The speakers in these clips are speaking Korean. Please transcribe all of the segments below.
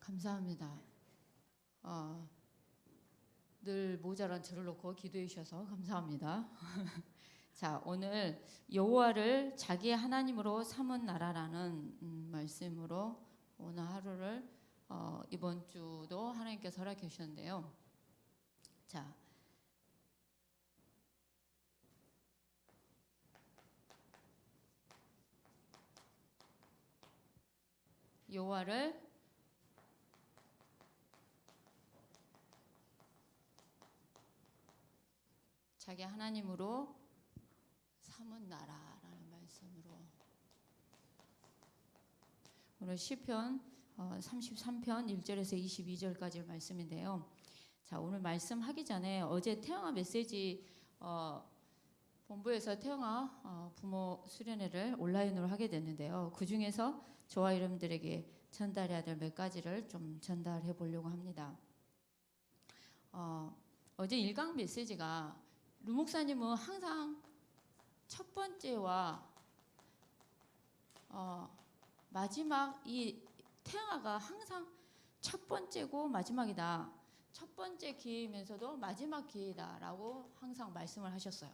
감사합니다. 늘 모자란 저를 놓고 기도해 주셔서 감사합니다. 자, 오늘 여호와를 자기의 하나님으로 삼은 나라라는 말씀으로 오늘 하루를 이번 주도 하나님께서 허락해 주셨는데요. 자, 여호와를 자기 하나님으로 삼은 나라라는 말씀으로 오늘 시편 33편 1절에서 22절까지 말씀인데요. 자, 오늘 말씀하기 전에 어제 태영아 메시지 본부에서 태영아 부모 수련회를 온라인으로 하게 됐는데요. 그 중에서 저와 여러분들에게 전달해야 될 몇 가지를 좀 전달해 보려고 합니다. 어제 일강 메시지가 루 목사님은 항상 첫 번째와 마지막, 이 태영아가 항상 첫 번째고 마지막이다. 첫 번째 기회이면서도 마지막 기회다라고 항상 말씀을 하셨어요.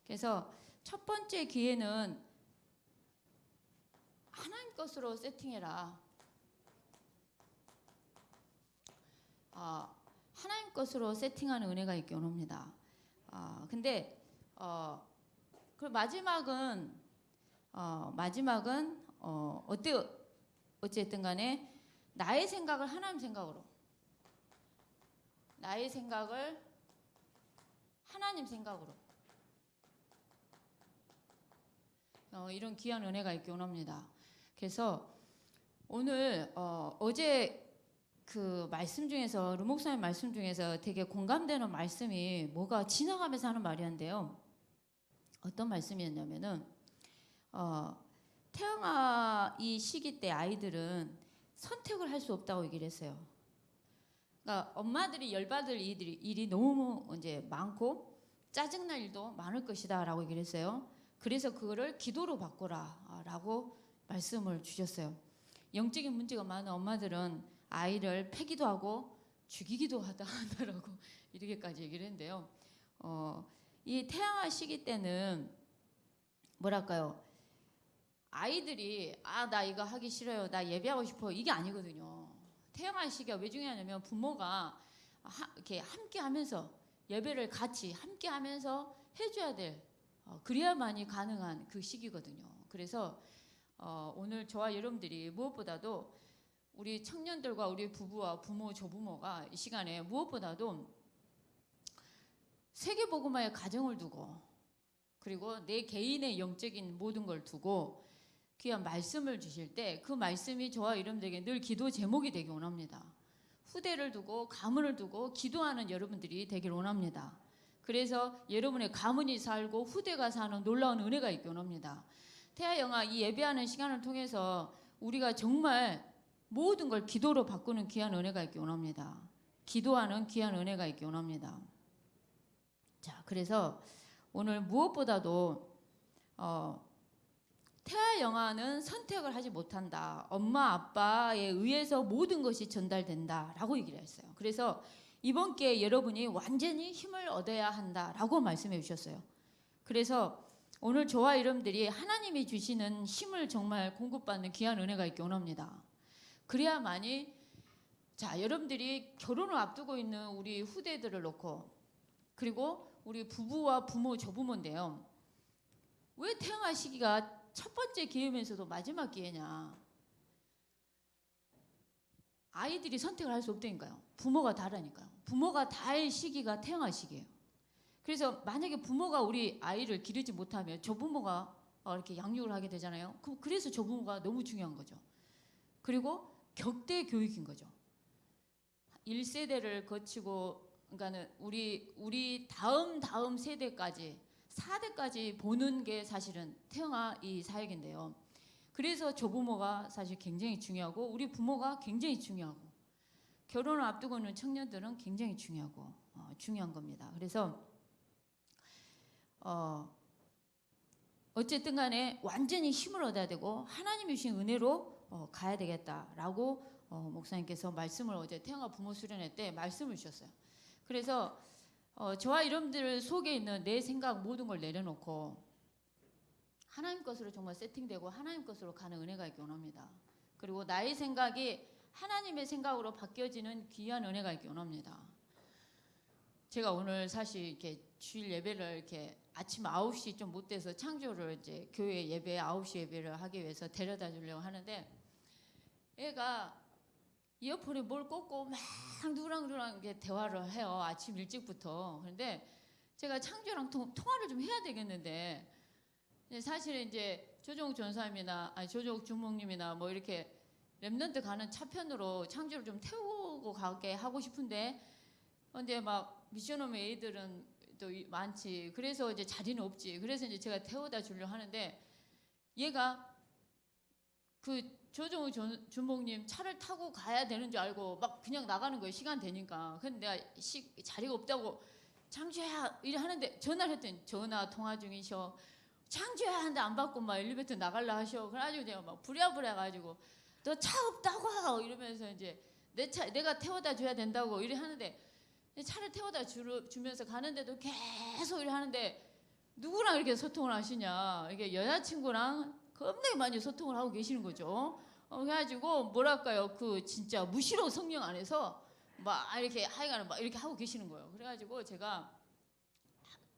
그래서 첫 번째 기회는 하나님 것으로 세팅해라. 하나님 것으로 세팅하는 은혜가 있게 옵니다. 근데 그 마지막은 어쨌든 간에 나의 생각을 하나님 생각으로, 나의 생각을 하나님 생각으로 이런 귀한 은혜가 있게 원합니다. 그래서 오늘 어제 그 말씀 중에서 루 목사님 말씀 중에서 되게 공감되는 말씀이 뭐가 지나가면서 하는 말이었는데요. 어떤 말씀이었냐면은 태영아 이 시기 때 아이들은 선택을 할 수 없다고 얘기를 했어요. 그러니까 엄마들이 열받을 일이 너무 이제 많고 짜증날 일도 많을 것이다라고 얘기를 했어요. 그래서 그거를 기도로 바꾸라라고 말씀을 주셨어요. 영적인 문제가 많은 엄마들은 아이를 패기도 하고 죽이기도 하다라고 이렇게까지 얘기를 했는데요. 이 태양아 시기 때는 뭐랄까요? 아이들이 나 이거 하기 싫어요, 나 예배하고 싶어, 이게 아니거든요. 태양아 시기가 왜 중요하냐면 부모가 이렇게 함께하면서 예배를 같이 함께하면서 해줘야 될 그래야만이 가능한 그 시기거든요. 그래서 오늘 저와 여러분들이 무엇보다도 우리 청년들과 우리 부부와 부모, 조부모가 이 시간에 무엇보다도 세계복음화의 가정을 두고 그리고 내 개인의 영적인 모든 걸 두고 귀한 말씀을 주실 때 그 말씀이 저와 여러분들에게 늘 기도 제목이 되기 원합니다. 후대를 두고 가문을 두고 기도하는 여러분들이 되길 원합니다. 그래서 여러분의 가문이 살고 후대가 사는 놀라운 은혜가 있기 원합니다. 태아영아 이 예배하는 시간을 통해서 우리가 정말 모든 걸 기도로 바꾸는 귀한 은혜가 있기 원합니다. 기도하는 귀한 은혜가 있기 원합니다. 자, 그래서 오늘 무엇보다도 태아 영아는 선택을 하지 못한다. 엄마 아빠에 의해서 모든 것이 전달된다라고 얘기를 했어요. 그래서 이번 기회에 여러분이 완전히 힘을 얻어야 한다라고 말씀해 주셨어요. 그래서 오늘 저와 여러분들이 하나님이 주시는 힘을 정말 공급받는 귀한 은혜가 있기 원합니다. 그래야만이 자, 여러분들이 결혼을 앞두고 있는 우리 후대들을 놓고 그리고 우리 부부와 부모, 조부모인데요. 왜 태어날 시기가 첫 번째 기회면서도 마지막 기회냐? 아이들이 선택을 할 수 없다니까요. 부모가 다르니까요. 부모가 다할 시기가 태어날 시기예요. 그래서 만약에 부모가 우리 아이를 기르지 못하면 조부모가 이렇게 양육을 하게 되잖아요. 그래서 조부모가 너무 중요한 거죠. 그리고 격대 교육인 거죠. 1세대를 거치고 그러니까는 우리 다음 세대까지 4대까지 보는 게 사실은 태영아 이 사역인데요. 그래서 조부모가 사실 굉장히 중요하고 우리 부모가 굉장히 중요하고 결혼을 앞두고 있는 청년들은 굉장히 중요하고 중요한 겁니다. 그래서 어쨌든 간에 완전히 힘을 얻어야 되고 하나님이 주신 은혜로 가야 되겠다라고 목사님께서 말씀을 어제 태영아 부모 수련회 때 말씀을 주셨어요. 그래서 저와 여러분들 속에 있는 내 생각 모든 걸 내려놓고 하나님 것으로 정말 세팅되고 하나님 것으로 가는 은혜가 있기 원합니다. 그리고 나의 생각이 하나님의 생각으로 바뀌어지는 귀한 은혜가 있기 원합니다. 제가 오늘 사실 이렇게 주일 예배를 이렇게 아침 9시 좀 못 돼서 창조를 이제 교회 예배 9시 예배를 하기 위해서 데려다 주려고 하는데 애가 이어폰에 뭘 꽂고 막 누구랑 이렇게 대화를 해요. 아침 일찍부터. 그런데 제가 창조랑 통화를 좀 해야 되겠는데 사실은 이제 조정욱 전사님이나 조정욱 주목님이나 뭐 이렇게 랩런트 가는 차편으로 창조를 좀 태우고 가게 하고 싶은데 근데 막 미션홈 애들은 또 많지. 그래서 이제 자리는 없지. 그래서 이제 제가 태워다 주려 하는데 얘가 그 조정우 준목님 차를 타고 가야 되는 줄 알고 막 그냥 나가는 거예요. 시간 되니까. 근데 내가 자리가 없다고 창조야 이래 하는데 전화를 했더니 전화 통화 중이셔. 창조야 하는데 안 받고 막 엘리베이터 나갈라 하셔. 그래가지고 내가 막 부랴부랴 가지고 너 차 없다고 이러면서 이제 내가 태워다 줘야 된다고 이래 하는데 차를 태워다 주면서 가는데도 계속 이래 하는데 누구랑 이렇게 소통을 하시냐. 이게 여자친구랑 겁나게 많이 소통을 하고 계시는 거죠. 그래가지고 뭐랄까요, 그 진짜 무시로 성령 안에서 막 이렇게 하여간 막 이렇게 하고 계시는 거예요. 그래가지고 제가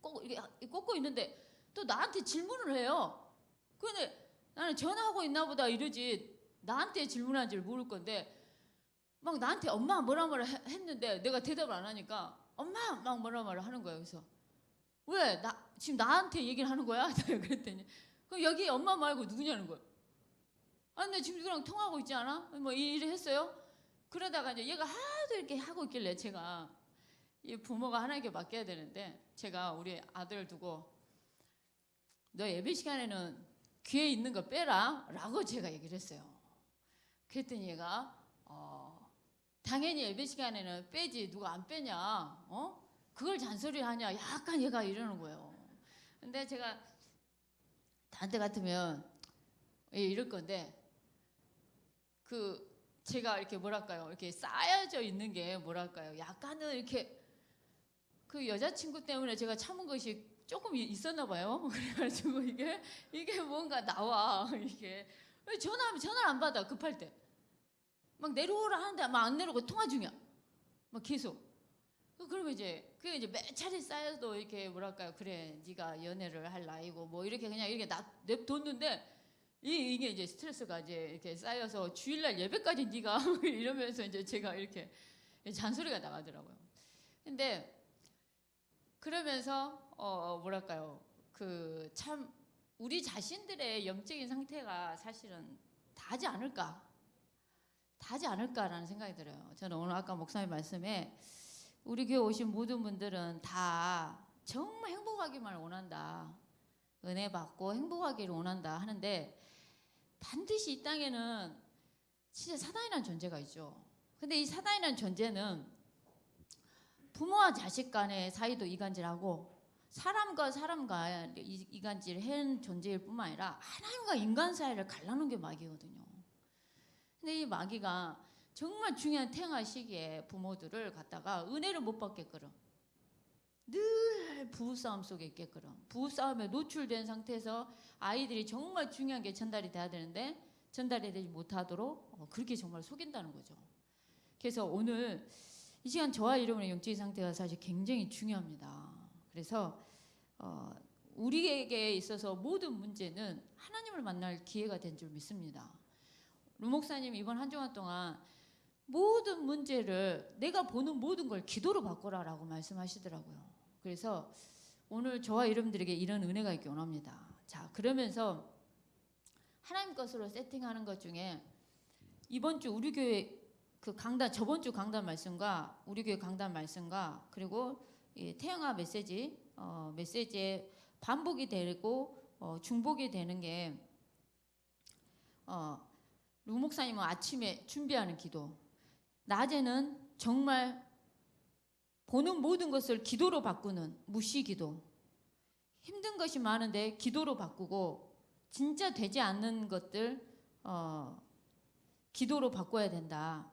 꼭 이렇게 꽂고 있는데 또 나한테 질문을 해요. 근데 나는 전화하고 있나 보다 이러지 나한테 질문한 줄 모를 건데 막 나한테 엄마 뭐라 했는데 내가 대답을 안 하니까 엄마 막 뭐라 하는 거예요. 그래서 왜 지금 나한테 얘기를 하는 거야? 그랬더니 그럼 여기 엄마 말고 누구냐는 거예요. 아니 나 지금 누구랑 통화하고 있지 않아? 뭐 일을 했어요? 그러다가 이제 얘가 하도 이렇게 하고 있길래 제가 이 부모가 하나님께 맡겨야 되는데 제가 우리 아들 두고 너 예배 시간에는 귀에 있는 거 빼라 라고 제가 얘기를 했어요. 그랬더니 얘가 당연히 예배 시간에는 빼지 누가 안 빼냐 그걸 잔소리 하냐 약간 얘가 이러는 거예요. 근데 제가 다른 때 같으면 이럴 건데 제가 이렇게 뭐랄까요 이렇게 쌓여져 있는 게 뭐랄까요 약간은 이렇게 그 여자친구 때문에 제가 참은 것이 조금 있었나 봐요. 그래가지고 이게 뭔가 나와 이게 전화하면 전화를 안 받아. 급할 때 막 내려오라 하는데 막 안 내려오고 통화 중이야. 막 계속. 그러면 이제 그게 이제 매 차례 쌓여도 이렇게 뭐랄까요 그래 네가 연애를 할 나이고 뭐 이렇게 그냥 이렇게 냅뒀는데 이게 이제 스트레스가 이제 이렇게 쌓여서 주일날 예배까지 네가 이러면서 이제 제가 이렇게 잔소리가 나가더라고요. 근데 그러면서 뭐랄까요 그 참 우리 자신들의 영적인 상태가 사실은 다하지 않을까라는 생각이 들어요. 저는 오늘 아까 목사님 말씀에 우리 교회 오신 모든 분들은 다 정말 행복하기만 원한다. 은혜 받고 행복하기를 원한다 하는데 반드시 이 땅에는 진짜 사단이라는 존재가 있죠. 근데 이 사단이라는 존재는 부모와 자식 간의 사이도 이간질하고 사람과 사람과 이간질한 존재일 뿐만 아니라 하나님과 인간 사이를 갈라놓은 게 마귀거든요. 근데 이 마귀가 정말 중요한 태어날 시기에 부모들을 갖다가 은혜를 못 받게끔 늘 부부싸움 속에 있게끔 부부싸움에 노출된 상태에서 아이들이 정말 중요한 게 전달이 돼야 되는데 전달이 되지 못하도록 그렇게 정말 속인다는 거죠. 그래서 오늘 이 시간 저와 여러분의 영적인 상태가 사실 굉장히 중요합니다. 그래서 우리에게 있어서 모든 문제는 하나님을 만날 기회가 된 줄 믿습니다. 루 목사님 이번 한 주간 동안 모든 문제를 내가 보는 모든 걸 기도로 바꿔라라고 말씀하시더라고요. 그래서 오늘 저와 여러분들에게 이런 은혜가 있기 원합니다. 자, 그러면서 하나님 것으로 세팅하는 것 중에 이번 주 우리 교회 그 강단 저번 주 강단 말씀과 우리 교회 강단 말씀과 그리고 태영아 메시지에 반복이 되고 중복이 되는 게 루 목사님은 아침에 준비하는 기도, 낮에는 정말 보는 모든 것을 기도로 바꾸는 무시기도, 힘든 것이 많은데 기도로 바꾸고 진짜 되지 않는 것들 기도로 바꿔야 된다.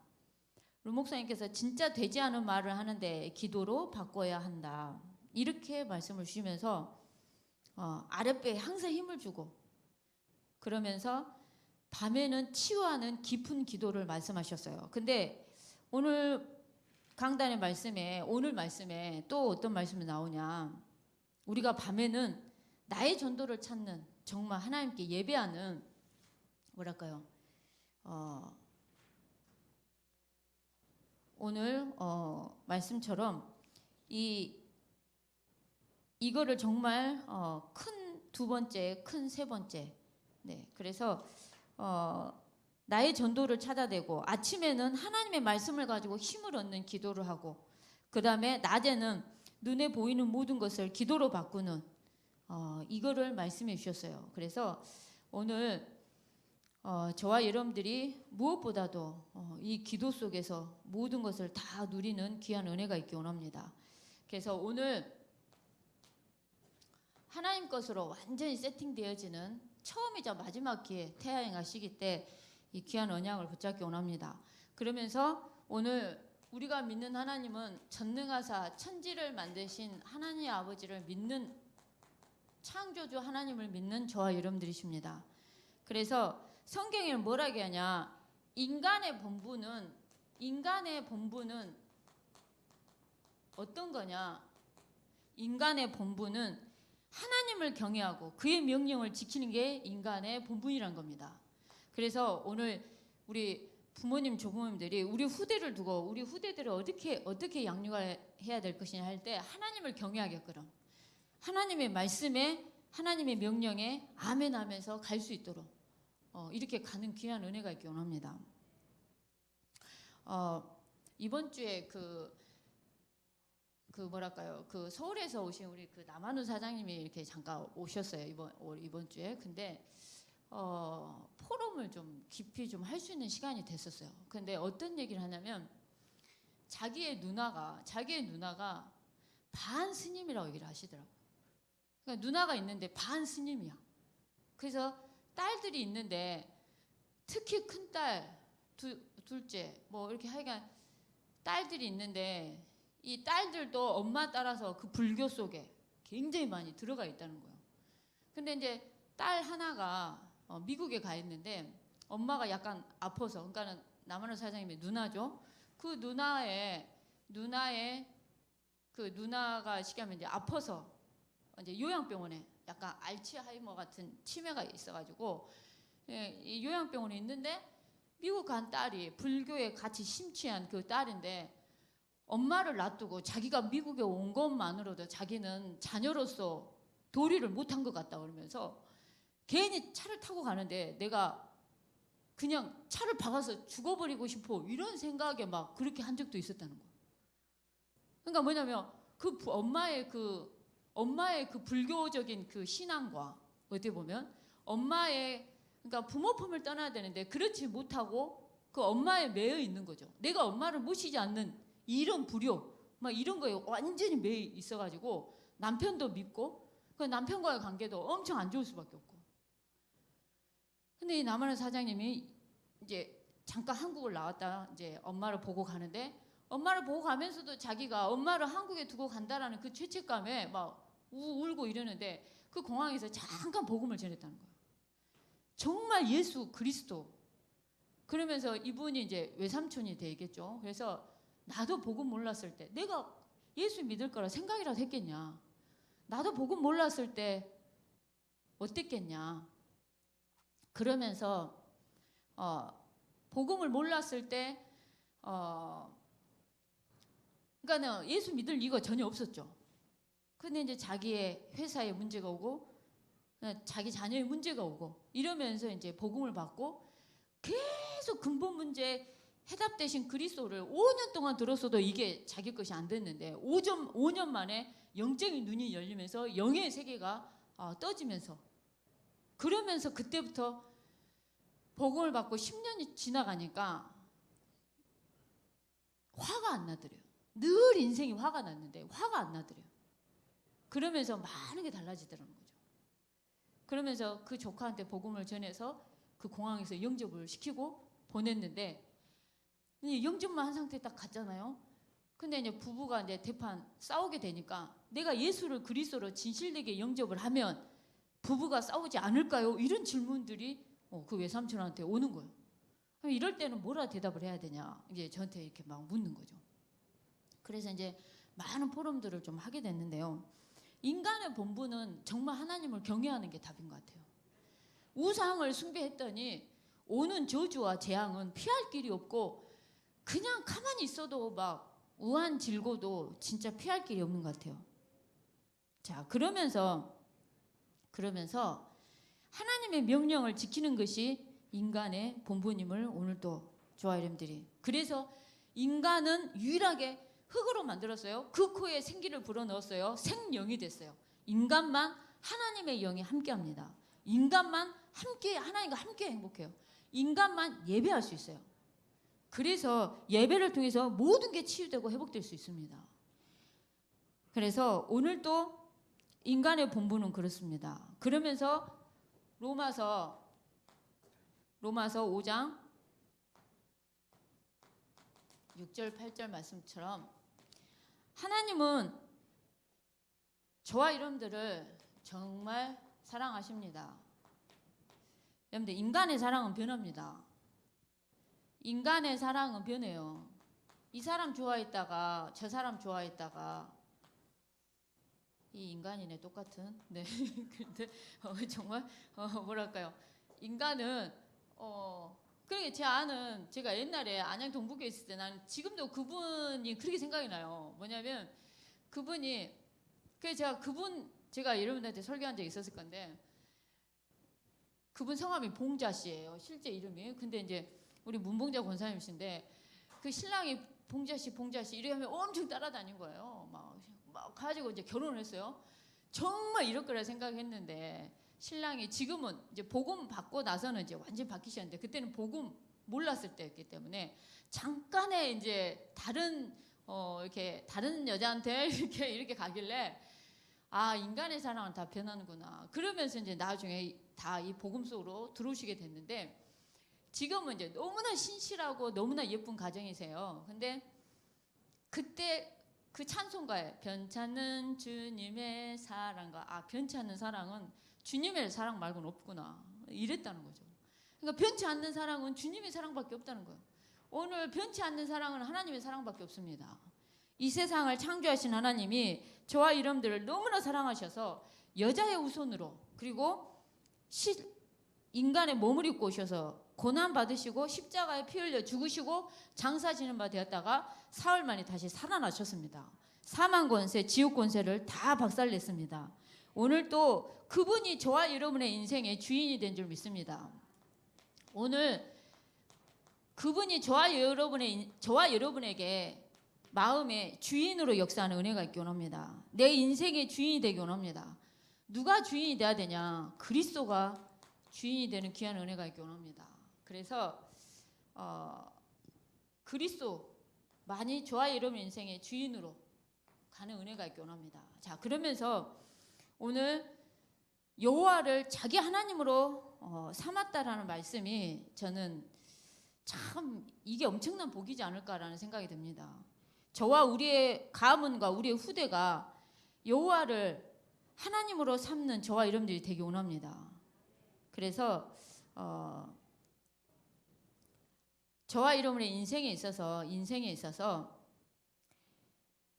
루 목사님께서 진짜 되지 않은 말을 하는데 기도로 바꿔야 한다. 이렇게 말씀을 주시면서 아랫배에 항상 힘을 주고 그러면서 밤에는 치유하는 깊은 기도를 말씀하셨어요. 근데 오늘 강단의 말씀에 오늘 말씀에 또 어떤 말씀이 나오냐. 우리가 밤에는 나의 전도를 찾는 정말 하나님께 예배하는 뭐랄까요. 오늘 말씀처럼 이거를 정말 큰 두 번째, 큰 세 번째. 네, 그래서 나의 전도를 찾아내고 아침에는 하나님의 말씀을 가지고 힘을 얻는 기도를 하고 그 다음에 낮에는 눈에 보이는 모든 것을 기도로 바꾸는 이거를 말씀해 주셨어요. 그래서 오늘 저와 여러분들이 무엇보다도 이 기도 속에서 모든 것을 다 누리는 귀한 은혜가 있기 원합니다. 그래서 오늘 하나님 것으로 완전히 세팅되어지는 처음이자 마지막 기회 태양의 시기 때 이 귀한 언약을 붙잡기 원합니다. 그러면서 오늘 우리가 믿는 하나님은 전능하사 천지를 만드신 하나님 아버지를 믿는 창조주 하나님을 믿는 저와 여러분들이십니다. 그래서 성경에는 뭐라 하냐? 인간의 본분은 어떤 거냐? 인간의 본분은 하나님을 경외하고 그의 명령을 지키는 게 인간의 본분이란 겁니다. 그래서 오늘 우리 부모님, 조부모님들이 우리 후대를 두고 우리 후대들을 어떻게 양육을 해야 될 것이냐 할 때 하나님을 경외하게끔 하나님의 말씀에 하나님의 명령에 아멘하면서 갈 수 있도록 이렇게 가는 귀한 은혜가 있기 원합니다. 이번 주에 그 뭐랄까요, 그 서울에서 오신 우리 그 남한우 사장님이 이렇게 잠깐 오셨어요 이번 주에. 근데 포럼을 좀 깊이 좀 할 수 있는 시간이 됐었어요. 근데 어떤 얘기를 하냐면 자기의 누나가 반 스님이라고 얘기를 하시더라고요. 그러니까 누나가 있는데 반 스님이야. 그래서 딸들이 있는데 특히 큰 딸, 둘째 뭐 이렇게 하여간 딸들이 있는데 이 딸들도 엄마 따라서 그 불교 속에 굉장히 많이 들어가 있다는 거예요. 근데 이제 딸 하나가 미국에 가 있는데 엄마가 약간 아파서, 그러니까는 남한우 사장님의 누나죠. 그 누나가 시키면 이제 아파서 이제 요양병원에 약간 알츠하이머 같은 치매가 있어가지고 이 요양병원에 있는데 미국 간 딸이 불교에 같이 심취한 그 딸인데 엄마를 놔두고 자기가 미국에 온 것만으로도 자기는 자녀로서 도리를 못한 것 같다 그러면서 괜히 차를 타고 가는데 내가 그냥 차를 박아서 죽어버리고 싶어 이런 생각에 막 그렇게 한 적도 있었다는 거예요. 그러니까 뭐냐면 그 엄마의 그 불교적인 그 신앙과 어떻게 보면 그러니까 부모 품을 떠나야 되는데 그렇지 못하고 그 엄마에 매여 있는 거죠. 내가 엄마를 모시지 않는 이런 불효 막 이런 거에 완전히 매여 있어가지고 남편도 믿고 그 남편과의 관계도 엄청 안 좋을 수밖에 없고. 근데 이 남한우 사장님이 이제 잠깐 한국을 나왔다 이제 엄마를 보고 가는데 엄마를 보고 가면서도 자기가 엄마를 한국에 두고 간다라는 그 죄책감에 막 울고 이러는데 그 공항에서 잠깐 복음을 전했다는 거예요. 정말 예수 그리스도. 그러면서 이분이 이제 외삼촌이 되겠죠. 그래서 나도 복음 몰랐을 때 내가 예수 믿을 거라 생각이라도 했겠냐. 나도 복음 몰랐을 때 어땠겠냐. 그러면서 복음을 몰랐을 때 그러니까는 예수 믿을 이유가 전혀 없었죠. 근데 이제 자기의 회사에 문제가 오고 자기 자녀의 문제가 오고 이러면서 이제 복음을 받고 계속 근본 문제 해답 대신 그리스도를 5년 동안 들었어도 이게 자기 것이 안 됐는데 5년 만에 영적인 눈이 열리면서 영의 세계가 떠지면서 그러면서 그때부터 복음을 받고 10년이 지나가니까 화가 안 나더래요. 늘 인생이 화가 났는데 화가 안 나더래요. 그러면서 많은 게 달라지더라는 거죠. 그러면서 그 조카한테 복음을 전해서 그 공항에서 영접을 시키고 보냈는데 영접만 한 상태에 딱 갔잖아요. 근데 이제 부부가 이제 대판 싸우게 되니까 내가 예수를 그리스도로 진실되게 영접을 하면 부부가 싸우지 않을까요? 이런 질문들이 그 외삼촌한테 오는 거예요. 그럼 이럴 때는 뭐라 대답을 해야 되냐? 이제 저한테 이렇게 막 묻는 거죠. 그래서 이제 많은 포럼들을 좀 하게 됐는데요. 인간의 본분은 정말 하나님을 경외하는 게 답인 것 같아요. 우상을 숭배했더니 오는 저주와 재앙은 피할 길이 없고 그냥 가만히 있어도 막 우한질고도 진짜 피할 길이 없는 것 같아요. 자, 그러면서 하나님의 명령을 지키는 것이 인간의 본분임을 오늘 또 조아 여러분들이, 그래서 인간은 유일하게 흑으로 만들었어요. 그 코에 생기를 불어넣었어요. 생명이 됐어요. 인간만 하나님의 영이 함께합니다. 인간만 함께 하나님과 함께 행복해요. 인간만 예배할 수 있어요. 그래서 예배를 통해서 모든 게 치유되고 회복될 수 있습니다. 그래서 오늘 또 인간의 본분은 그렇습니다. 그러면서 로마서 5장 6절 8절 말씀처럼 하나님은 저와 여러분들을 정말 사랑하십니다. 여러분들, 인간의 사랑은 변합니다. 인간의 사랑은 변해요. 이 사람 좋아했다가 저 사람 좋아했다가 이 인간이네 똑같은. 네. 근데 정말 뭐랄까요? 인간은 그러게 제가 옛날에 안양 동북에 있을 때 나는 지금도 그분이 그렇게 생각이 나요. 뭐냐면 그분이 제가 여러분들한테 설교한 적이 있었을 건데 그분 성함이 봉자 씨예요. 실제 이름이. 근데 이제 우리 문봉자 권사님이신데 그 신랑이 봉자 씨 이렇게 하면 엄청 따라다닌 거예요. 막 가지고 이제 결혼을 했어요. 정말 이럴 거라 생각했는데 신랑이 지금은 이제 복음 받고 나서는 이제 완전히 바뀌셨는데 그때는 복음 몰랐을 때였기 때문에 잠깐의 이제 이렇게 다른 여자한테 이렇게 가길래 아, 인간의 사랑은 다 변하는구나. 그러면서 이제 나중에 다 이 복음 속으로 들어오시게 됐는데 지금은 이제 너무나 신실하고 너무나 예쁜 가정이세요. 근데 그때 그 찬송가에 변찮는 주님의 사랑과 변치 않는 사랑은 주님의 사랑 말고는 없구나 이랬다는 거죠. 그러니까 변치 않는 사랑은 주님의 사랑밖에 없다는 거예요. 오늘 변치 않는 사랑은 하나님의 사랑밖에 없습니다. 이 세상을 창조하신 하나님이 저와 여러분들을 너무나 사랑하셔서 여자의 후손으로 그리고 인간의 몸을 입고 오셔서 고난 받으시고 십자가에 피 흘려 죽으시고 장사 지는 바 되었다가 사흘 만에 다시 살아나셨습니다. 사망 권세, 지옥 권세를 다 박살냈습니다. 오늘 또 그분이 저와 여러분의 인생의 주인이 된 줄 믿습니다. 오늘 그분이 저와 여러분에게 마음의 주인으로 역사하는 은혜가 있기 원합니다. 내 인생의 주인이 되기 원합니다. 누가 주인이 돼야 되냐? 그리스도가 주인이 되는 귀한 은혜가 있기 원합니다. 그래서 그리스도만이 저와 여러분 인생의 주인으로 가는 은혜가 있기 원합니다. 자, 그러면서 오늘 여호와를 자기 하나님으로 삼았다라는 말씀이 저는 참 이게 엄청난 복이지 않을까라는 생각이 듭니다. 저와 우리의 가문과 우리의 후대가 여호와를 하나님으로 삼는 저와 여러분들이 되기 원합니다. 그래서 저와 여러분의 인생에 있어서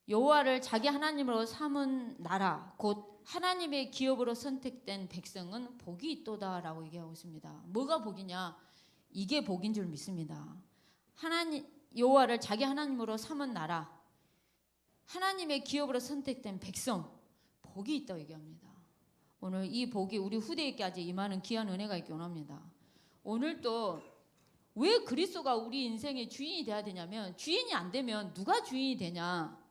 여호와를 자기 하나님으로 삼은 나라 곧 하나님의 기업으로 선택된 백성은 복이 있도다라고 얘기하고 있습니다. 뭐가 복이냐? 이게 복인 줄 믿습니다. 여호와를 자기 하나님으로 삼은 나라, 하나님의 기업으로 선택된 백성, 복이 있다고 얘기합니다. 오늘 이 복이 우리 후대에까지 임하는 귀한 은혜가 있기 원합니다. 오늘 또 왜 그리스도가 우리 인생의 주인이 돼야 되냐면 주인이 안 되면 누가 주인이 되냐?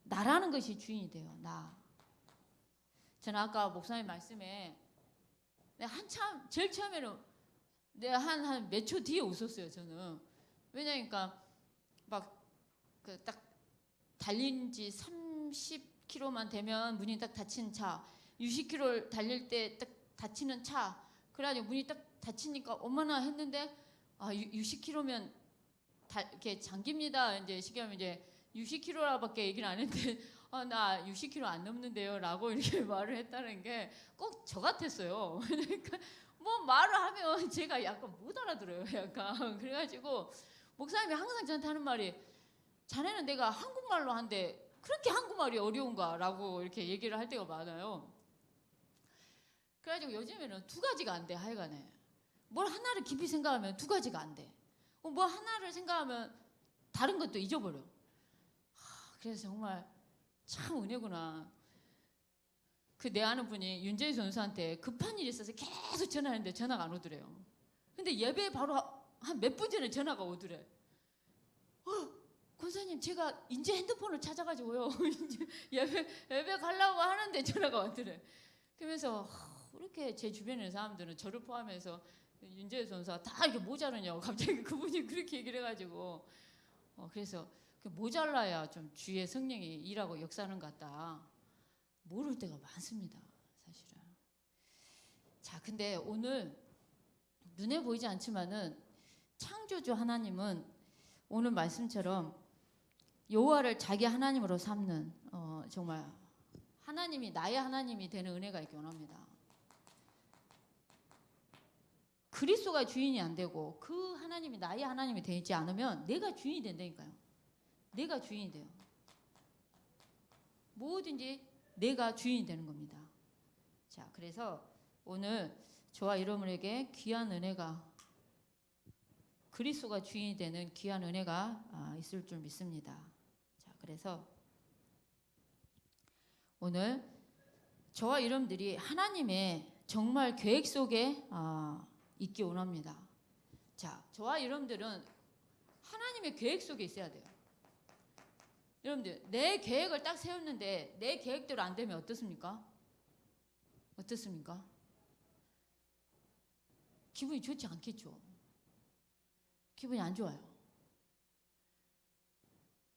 나라는 것이 주인이 돼요. 나. 저는 아까 목사님 말씀에 한참 제일 처음에는 내가 한 몇 초 뒤에 웃었어요. 저는 왜냐니까 막 그 딱 달린 지 30km만 되면 문이 딱 닫힌 차, 60km 달릴 때 딱 닫히는 차, 그래가지고 문이 딱 닫히니까 어머나 했는데 60kg면 이렇게 장기입니다. 이제 쉽게 하면 이제 60kg라밖에 얘기를 안 했는데 나 60kg 안 넘는데요라고 이렇게 말을 했다는 게 꼭 저 같았어요. 그러니까 뭐 말을 하면 제가 약간 못 알아들어요. 약간 그래가지고 목사님이 항상 저한테 하는 말이 자네는 내가 한국말로 한데 그렇게 한국말이 어려운가라고 이렇게 얘기를 할 때가 많아요. 그래가지고 요즘에는 두 가지가 안 돼. 하여간에 뭘 하나를 깊이 생각하면 두 가지가 안 돼. 뭐 하나를 생각하면 다른 것도 잊어버려. 그래서 정말 참 은혜구나. 그 내 아는 분이 윤재희 선수한테 급한 일이 있어서 계속 전화하는데 전화가 안 오더래요. 근데 예배 바로 한 몇 분 전에 전화가 오더래. 권사님 제가 이제 핸드폰을 찾아가지고요. 이제 예배 가려고 하는데 전화가 왔더래. 그러면서 이렇게 제 주변에 있는 사람들은 저를 포함해서 윤재희 선수가 다 이렇게 모자르냐고 갑자기 그분이 그렇게 얘기를 해가지고 그래서 모자라야 좀 주의 성령이 일하고 역사하는 것 같다. 모를 때가 많습니다. 사실은. 자, 근데 오늘 눈에 보이지 않지만은 창조주 하나님은 오늘 말씀처럼 여호와를 자기 하나님으로 삼는 정말 하나님이 나의 하나님이 되는 은혜가 있기 원합니다. 그리스도가 주인이 안 되고 그 하나님이 나의 하나님이 되지 않으면 내가 주인이 된다니까요. 내가 주인이 돼요. 뭐든지 내가 주인이 되는 겁니다. 자, 그래서 오늘 저와 여러분에게 귀한 은혜가 그리스도가 주인이 되는 귀한 은혜가 있을 줄 믿습니다. 자, 그래서 오늘 저와 여러분들이 하나님의 정말 계획 속에 있기 원합니다. 자, 저와 여러분들은 하나님의 계획 속에 있어야 돼요. 여러분들 내 계획을 딱 세웠는데 내 계획대로 안 되면 어떻습니까? 어떻습니까? 기분이 좋지 않겠죠. 기분이 안 좋아요.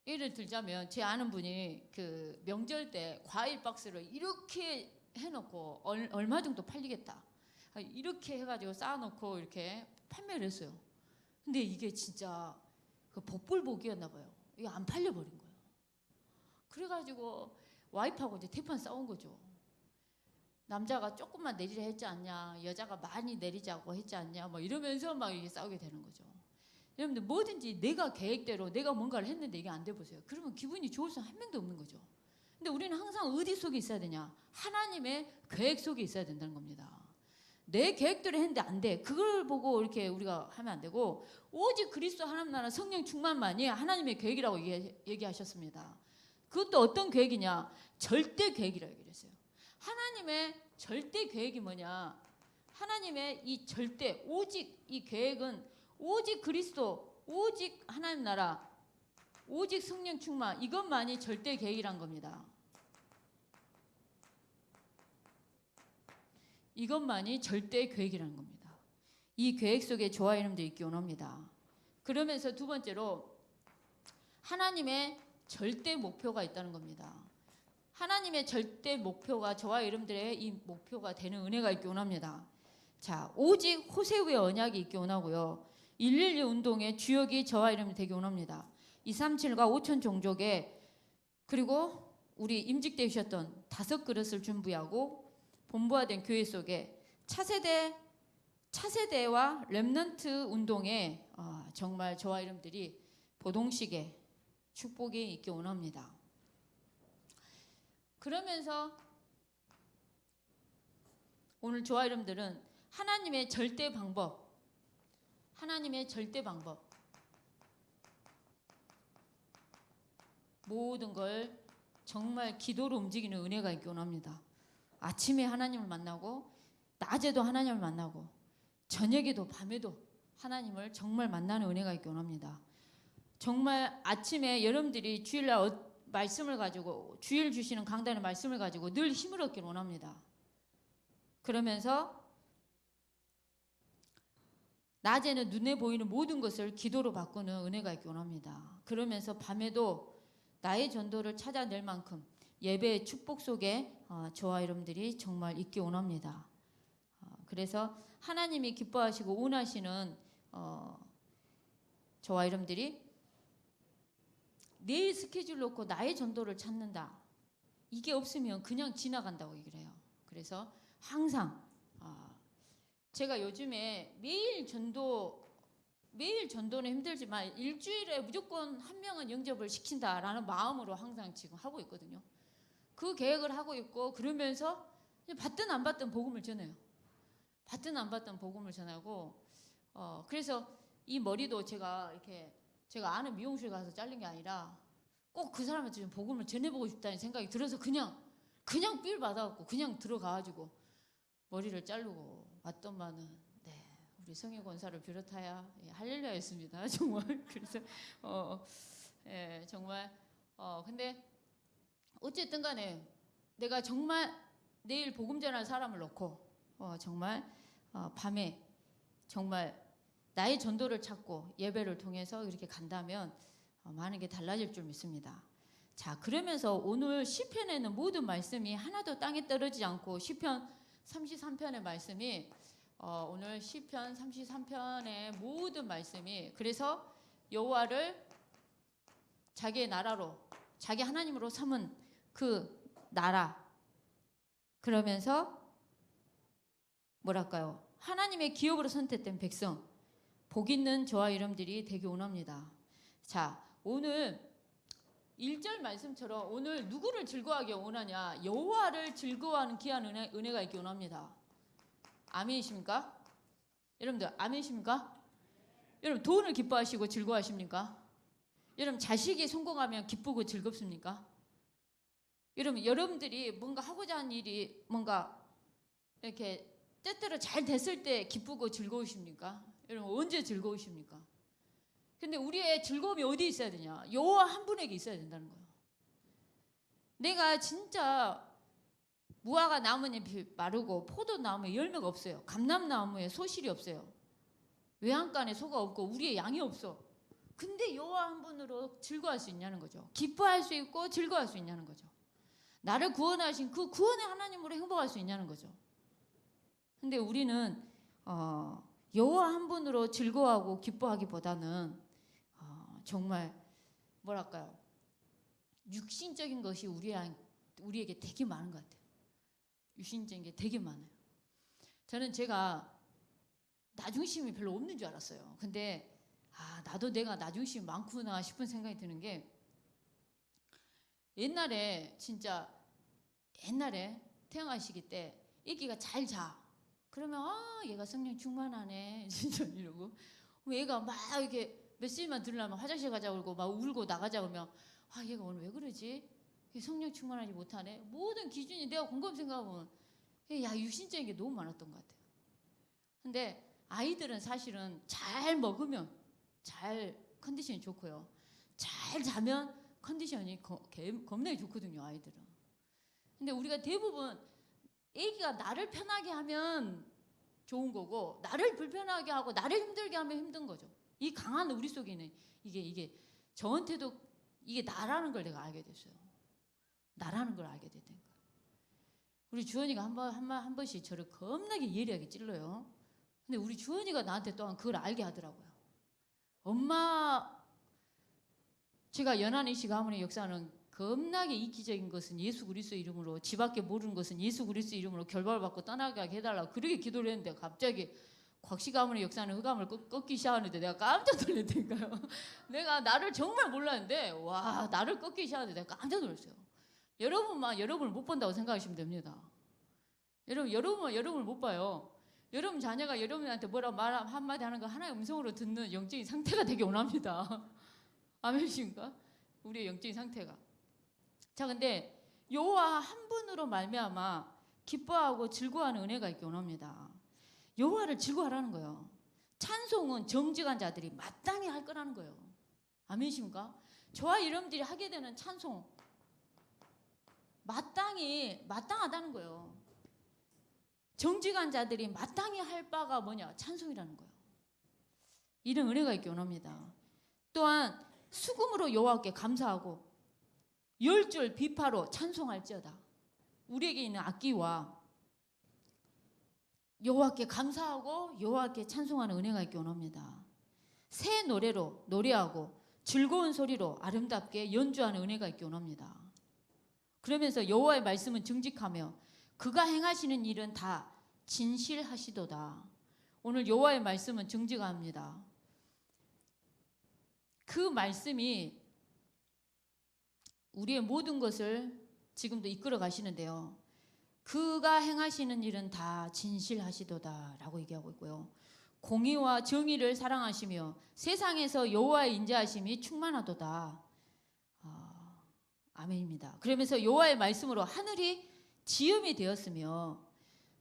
예를 들자면 제 아는 분이 그 명절 때 과일 박스를 이렇게 해놓고 얼마 정도 팔리겠다 이렇게 해가지고 쌓아놓고 이렇게 판매를 했어요. 근데 이게 진짜 그 복불복이었나 봐요. 이게 안 팔려버린 거예요. 그래가지고 와이프하고 이제 대판 싸운 거죠. 남자가 조금만 내리려 했지 않냐, 여자가 많이 내리자고 했지 않냐, 뭐 이러면서 막 이게 싸우게 되는 거죠. 여러분들 뭐든지 내가 계획대로 내가 뭔가를 했는데 이게 안 돼 보세요. 그러면 기분이 좋을 사람 한 명도 없는 거죠. 근데 우리는 항상 어디 속에 있어야 되냐? 하나님의 계획 속에 있어야 된다는 겁니다. 내 계획대로 했는데 안 돼. 그걸 보고 이렇게 우리가 하면 안 되고 오직 그리스도 하나님 나라 성령 충만만이 하나님의 계획이라고 얘기하셨습니다. 그것도 어떤 계획이냐? 절대 계획이라고 얘기했어요. 하나님의 절대 계획이 뭐냐? 하나님의 이 절대 오직 이 계획은 오직 그리스도, 오직 하나님 나라, 오직 성령 충만 이것만이 절대 계획이란 겁니다. 이것만이 절대 계획이라는 겁니다. 이 계획 속에 저와 여러분들이 있기 원합니다. 그러면서 두 번째로 하나님의 절대 목표가 있다는 겁니다. 하나님의 절대 목표가 저와 여러분들의 이 목표가 되는 은혜가 있기 원합니다. 자, 오직 호세우의 언약이 있기 원하고요. 112 운동의 주역이 저와 여러분이 되기 원합니다. 237과 5천 종족에 그리고 우리 임직되셨던 5 그릇을 준비하고 본부화된 교회 속에 차세대와 렘넌트 운동에 정말 저와 여러분들이 보동식에 축복이 있기 원합니다. 그러면서 오늘 저와 여러분들은 하나님의 절대 방법 모든 걸 정말 기도로 움직이는 은혜가 있기 원합니다. 아침에 하나님을 만나고 낮에도 하나님을 만나고 저녁에도 밤에도 하나님을 정말 만나는 은혜가 있기 원합니다. 정말 아침에 여러분들이 주일날 말씀을 가지고 주일 주시는 강단의 말씀을 가지고 늘 힘을 얻길 원합니다. 그러면서 낮에는 눈에 보이는 모든 것을 기도로 바꾸는 은혜가 있기 원합니다. 그러면서 밤에도 나의 전도를 찾아낼 만큼 예배의 축복 속에 저와 여러분들이 정말 있기 원합니다. 그래서 하나님이 기뻐하시고 원하시는 저와 여러분들이 내일 스케줄 놓고 나의 전도를 찾는다. 이게 없으면 그냥 지나간다고 얘기를 해요. 그래서 항상 제가 요즘에 매일 전도는 힘들지만 일주일에 무조건 한 명은 영접을 시킨다라는 마음으로 항상 지금 하고 있거든요. 그 계획을 하고 있고, 그러면서 받든 안 받든 복음을 전해요. 받든 안 받든 복음을 전하고, 그래서 이 머리도 제가 아는 미용실 가서 잘린 게 아니라 꼭 그 사람한테 좀 복음을 전해보고 싶다는 생각이 들어서 그냥 삘 받아갖고 그냥 들어가가지고 머리를 자르고 왔더만은, 네, 우리 성희 권사를 비롯하여 할렐루야였습니다. 정말. 그래서 예, 정말 근데 어쨌든 간에 내가 정말 내일 복음 전할 사람을 놓고 정말 밤에 정말 나의 전도를 찾고 예배를 통해서 이렇게 간다면 많은 게 달라질 줄 믿습니다. 자, 그러면서 오늘 시편에는 모든 말씀이 하나도 땅에 떨어지지 않고, 시편 33편의 말씀이 오늘 시편 33편의 모든 말씀이, 그래서 여호와를 자기의 나라로, 자기 하나님으로 삼은 그 나라, 그러면서 뭐랄까요, 하나님의 기업으로 선택된 백성, 복 있는 저와 여러분들이 되기 원합니다. 자, 오늘 1절 말씀처럼 오늘 누구를 즐거워하기 원하냐? 여호와를 즐거워하는 귀한 은혜가 있기 원합니다. 아멘이십니까? 여러분들 아멘이십니까? 여러분 돈을 기뻐하시고 즐거워하십니까? 여러분 자식이 성공하면 기쁘고 즐겁습니까? 여러분들이 뭔가 하고자 하는 일이 뭔가 이렇게 때때로 잘 됐을 때 기쁘고 즐거우십니까? 여러분 언제 즐거우십니까? 근데 우리의 즐거움이 어디 있어야 되냐? 여호와 한 분에게 있어야 된다는 거예요. 내가 진짜 무화과 나무잎이 마르고 포도나무에 열매가 없어요. 감람나무에 소실이 없어요. 외양간에 소가 없고 우리의 양이 없어. 근데 여호와 한 분으로 즐거워할 수 있냐는 거죠. 기뻐할 수 있고 즐거워할 수 있냐는 거죠. 나를 구원하신 그 구원의 하나님으로 행복할 수 있냐는 거죠. 근데 우리는 여호와 한 분으로 즐거워하고 기뻐하기보다는 정말 뭐랄까요, 육신적인 것이 우리에게 되게 많은 것 같아요. 육신적인 게 되게 많아요. 저는 제가 나중심이 별로 없는 줄 알았어요. 근데 나도 내가 나중심이 많구나 싶은 생각이 드는 게, 옛날에 태어나시기 때 애기가 잘 자. 그러면 얘가 성령 충만하네 진짜 이러고, 얘가 막 이렇게 몇 시만 들으려면 화장실 가자고 그러고 막 울고 나가자고 그러면 얘가 오늘 왜 그러지? 성령 충만하지 못하네. 모든 기준이 내가 곰곰 생각하면 육신적인 게 너무 많았던 것 같아요. 근데 아이들은 사실은 잘 먹으면 잘 컨디션이 좋고요, 잘 자면 컨디션이 겁나게 좋거든요, 아이들은. 근데 우리가 대부분 애기가 나를 편하게 하면 좋은 거고, 나를 불편하게 하고 나를 힘들게 하면 힘든 거죠. 이 강한 우리 속에 있는 이게 저한테도 이게 나라는 걸 내가 알게 됐어요. 나라는 걸 알게 됐다는 거예요. 우리 주원이가 한 번씩 저를 겁나게 예리하게 찔러요. 근데 우리 주원이가 나한테 또한 그걸 알게 하더라고요. 엄마, 제가 연안의식 가문의 역사는 겁나게 이기적인 것은 예수 그리스도 이름으로, 지밖에 모르는 것은 예수 그리스도 이름으로 결박을 받고 떠나게 해달라고 그렇게 기도를 했는데, 갑자기 곽씨 가문의 역사는 흑암을 꺾기 시작하는데 내가 깜짝 놀랐다니까요. 내가 나를 정말 몰랐는데 나를 꺾기 시작하는데 내가 깜짝 놀랐어요. 여러분을 못 본다고 생각하시면 됩니다. 여러분을 못 봐요. 여러분 자녀가 여러분한테 뭐라 말 한마디 하는 거 하나의 음성으로 듣는 영적인 상태가 되게 원합니다. 아멘이십니까? 우리의 영적인 상태가. 자, 근데 여호와 한 분으로 말미암아 기뻐하고 즐거워하는 은혜가 있기 원합니다. 여호와를 즐거워하라는 거예요. 찬송은 정직한 자들이 마땅히 할 거라는 거예요. 아멘이십니까? 저와 여러분들이 하게 되는 찬송, 마땅하다는 거예요. 정직한 자들이 마땅히 할 바가 뭐냐? 찬송이라는 거예요. 이런 은혜가 있기 원합니다. 또한 수금으로 여호와께 감사하고 열줄 비파로 찬송할지어다. 우리에게 있는 악기와 여호와께 감사하고 여호와께 찬송하는 은혜가 있기 원합니다. 새 노래로 노래하고 즐거운 소리로 아름답게 연주하는 은혜가 있기 원합니다. 그러면서 여호와의 말씀은 정직하며 그가 행하시는 일은 다 진실하시도다. 오늘 여호와의 말씀은 정직합니다. 그 말씀이 우리의 모든 것을 지금도 이끌어 가시는데요. 그가 행하시는 일은 다 진실하시도다 라고 얘기하고 있고요. 공의와 정의를 사랑하시며 세상에서 여호와의 인자하심이 충만하도다. 아멘입니다. 그러면서 여호와의 말씀으로 하늘이 지음이 되었으며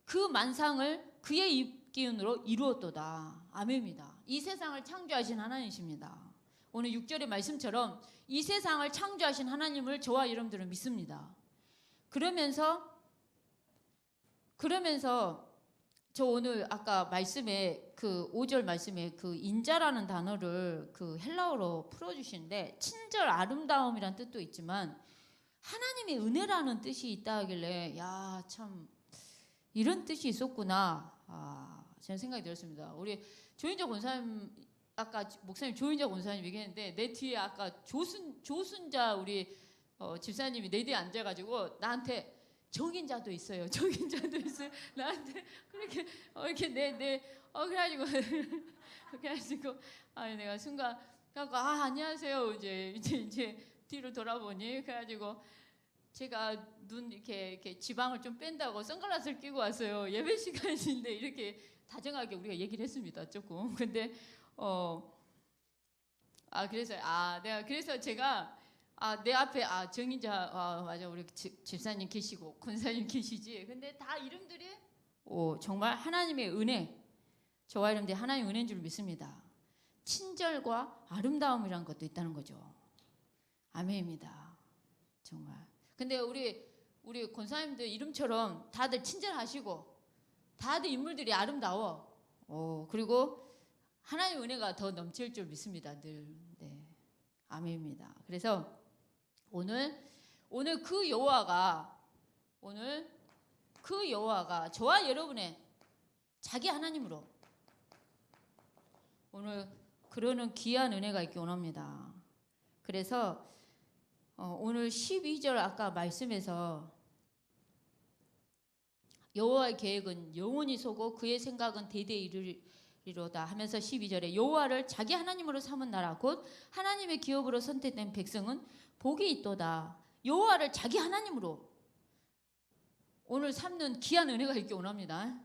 그 만상을 그의 입기운으로 이루었도다. 아멘입니다. 이 세상을 창조하신 하나님이십니다. 오늘 6절의 말씀처럼 이 세상을 창조하신 하나님을 저와 여러분들은 믿습니다. 그러면서 저 오늘 아까 말씀에 그 5절 말씀에 그 인자라는 단어를 그 헬라어로 풀어주시는데 친절 아름다움이란 뜻도 있지만 하나님의 은혜라는 뜻이 있다 하길래 야, 참 이런 뜻이 있었구나. 저는 생각이 들었습니다. 우리 조인자 권사님 아까 목사님 조인자 권사님 얘기했는데 내 뒤에 아까 조순자 우리 집사님이 내 뒤에 앉아가지고 나한테 정인자도 있어요. 정인자도 있어요. 나한테 그렇게 이렇게 그래가지고 내가 순간 그래갖고 안녕하세요. 이제 뒤로 돌아보니 그래가지고 제가 눈 이렇게 지방을 좀 뺀다고 선글라스를 끼고 왔어요. 예배 시간인데 이렇게 다정하게 우리가 얘기를 했습니다. 조금. 근데 그래서 제가 내 앞에 정인자 맞아 우리 집사님 계시고 권사님 계시지. 근데 다 이름들이 정말 하나님의 은혜, 저와 여러분들 하나님의 은혜인 줄 믿습니다. 친절과 아름다움이란 것도 있다는 거죠. 아멘입니다. 정말. 근데 우리 권사님들 이름처럼 다들 친절하시고 다들 인물들이 아름다워. 그리고 하나님의 은혜가 더 넘칠 줄 믿습니다. 늘. 네. 아멘입니다. 그래서 오늘 그 여호와가 저와 여러분의 자기 하나님으로 오늘 그러는 귀한 은혜가 있기 원합니다. 그래서 오늘 12절 아까 말씀에서 여호와의 계획은 영원히 서고 그의 생각은 대대에 이르리로다 하면서 12절에 여호와를 자기 하나님으로 삼은 나라 곧 하나님의 기업으로 선택된 백성은 복이 있도다. 여호와를 자기 하나님으로 오늘 삼는 귀한 은혜가 있기 원합니다.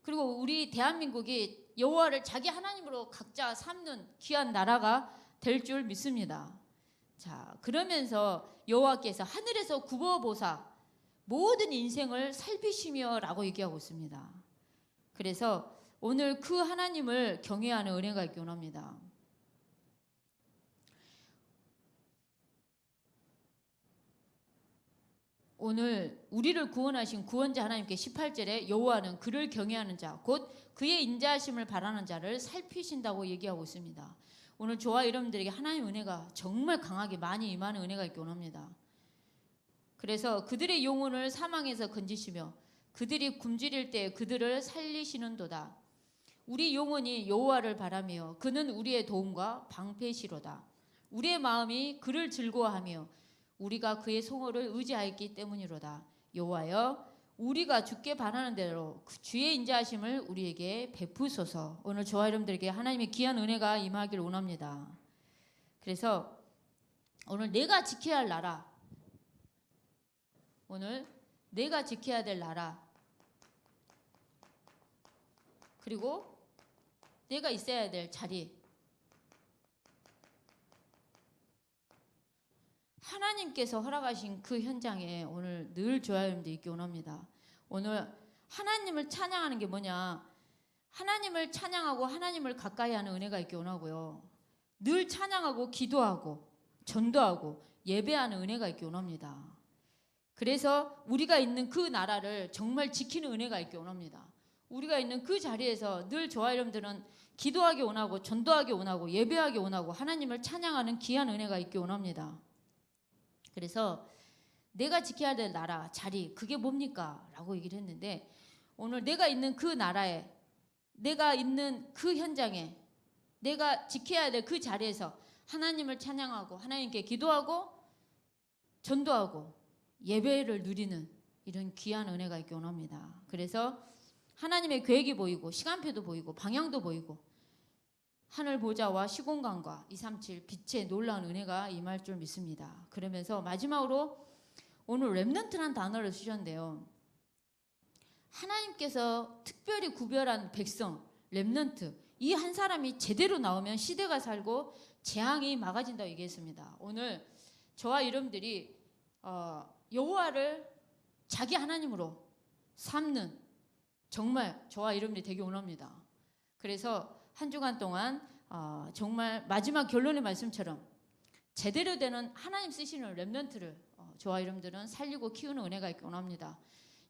그리고 우리 대한민국이 여호와를 자기 하나님으로 각자 삼는 귀한 나라가 될 줄 믿습니다. 자, 그러면서 여호와께서 하늘에서 굽어보사 모든 인생을 살피시며 라고 얘기하고 있습니다. 그래서 오늘 그 하나님을 경외하는 은혜가 있기 원합니다. 오늘 우리를 구원하신 구원자 하나님께 18절에 여호와는 그를 경외하는 자 곧 그의 인자하심을 바라는 자를 살피신다고 얘기하고 있습니다. 오늘 저와 여러분들에게 하나님의 은혜가 정말 강하게 많이 임하는 은혜가 있기 원합니다. 그래서 그들의 영혼을 사망에서 건지시며 그들이 굶주릴 때 그들을 살리시는도다. 우리 영혼이 여호와를 바라며 그는 우리의 도움과 방패시로다. 우리의 마음이 그를 즐거워하며 우리가 그의 성호를 의지하였기 때문이로다. 여호와여 우리가 주께 바라는 대로 그 주의 인자하심을 우리에게 베푸소서. 오늘 저와 여러분들에게 하나님의 귀한 은혜가 임하기를 원합니다. 그래서 오늘 내가 지켜야 할 나라, 오늘 내가 지켜야 될 나라, 그리고 내가 있어야 될 자리, 하나님께서 허락하신 그 현장에 오늘 늘 저와 여러분들 있기 원합니다. 오늘 하나님을 찬양하는 게 뭐냐? 하나님을 찬양하고 하나님을 가까이 하는 은혜가 있기 원하고요. 늘 찬양하고 기도하고 전도하고 예배하는 은혜가 있기 원합니다. 그래서 우리가 있는 그 나라를 정말 지키는 은혜가 있기 원합니다. 우리가 있는 그 자리에서 늘 저와 여러분들은 기도하기 원하고 전도하기 원하고 예배하기 원하고 하나님을 찬양하는 귀한 은혜가 있기 원합니다. 그래서 내가 지켜야 될 나라, 자리, 그게 뭡니까? 라고 얘기를 했는데 오늘 내가 있는 그 나라에, 내가 있는 그 현장에 내가 지켜야 될 그 자리에서 하나님을 찬양하고 하나님께 기도하고 전도하고 예배를 누리는 이런 귀한 은혜가 있기 원합니다. 그래서 하나님의 계획이 보이고 시간표도 보이고 방향도 보이고 하늘 보좌와 시공간과 237 빛의 놀라운 은혜가 임할 줄 믿습니다. 그러면서 마지막으로 오늘 렘넌트란 단어를 쓰셨는데요. 하나님께서 특별히 구별한 백성 렘넌트 이 한 사람이 제대로 나오면 시대가 살고 재앙이 막아진다고 얘기했습니다. 오늘 저와 여러분들이 여호와를 자기 하나님으로 삼는 정말 저와 여러분들이 되기 원합니다. 그래서 한 주간 동안 정말 마지막 결론의 말씀처럼 제대로 되는 하나님 쓰시는 렘넌트를 저와 여러분들은 살리고 키우는 은혜가 있기 원합니다.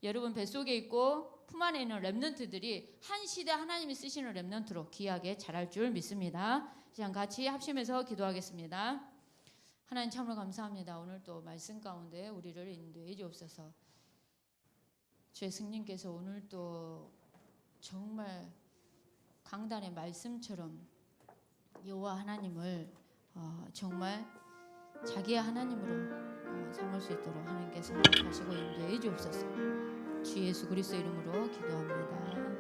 여러분 뱃속에 있고 품 안에 있는 렘넌트들이 한 시대 하나님이 쓰시는 렘넌트로 귀하게 자랄 줄 믿습니다. 시간 같이 합심해서 기도하겠습니다. 하나님 참으로 감사합니다. 오늘 또 말씀 가운데 우리를 인도해 주옵소서. 주의 성령께서 오늘 또 정말 강단의 말씀처럼 여호와 하나님을 정말 자기의 하나님으로 삼을 수 있도록 하나님께서 하시고 인도해 주옵소서. 주 예수 그리스도 이름으로 기도합니다.